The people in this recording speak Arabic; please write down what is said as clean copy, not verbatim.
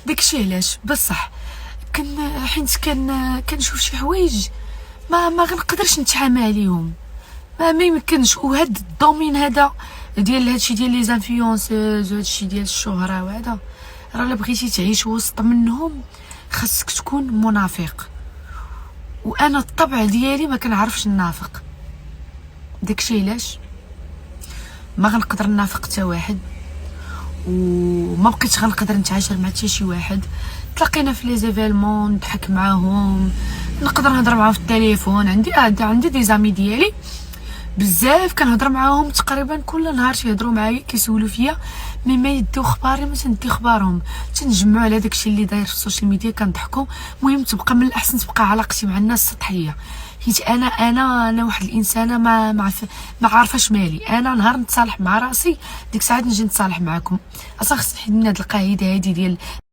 داكشي علاش بصح حيت كنشوف شي حوايج ما غنقدرش نتحامى عليهم، ما يمكنش. وهاد الدومين هذا ديال هادشي ديال لي زانفلونسوز وهادشي ديال الشهرة وهذا، راه الا بغيتي تعيش وسط منهم خاصك تكون منافق، وانا الطبع ديالي ما كنعرفش نافق. داكشي علاش ما غنقدر نافق حتى واحد، وما بقيتش غنقدر نتعاشر مع حتى شي واحد. تلاقينا في لي زيفيلمون نضحك معاهم، نقدر نهضر معاهم في التليفون. عندي دي زامي ديالي بزاف كنهضر معاهم تقريبا كل نهار، تيهضروا معايا كيسولوا فيا، مي ما يديو خباري ما تندي خبارهم، تنجمعوا على داكشي اللي داير في السوشيال ميديا كنضحكوا. المهم تبقى من الاحسن تبقى علاقتي مع الناس سطحيه، حيت انا واحد الانسانه ما عارفاش مالي. انا نهار نتصالح مع راسي ديك الساعات نجي نتصالح معكم. اصلا خصني نحيد من هاد القاعده هادي ديال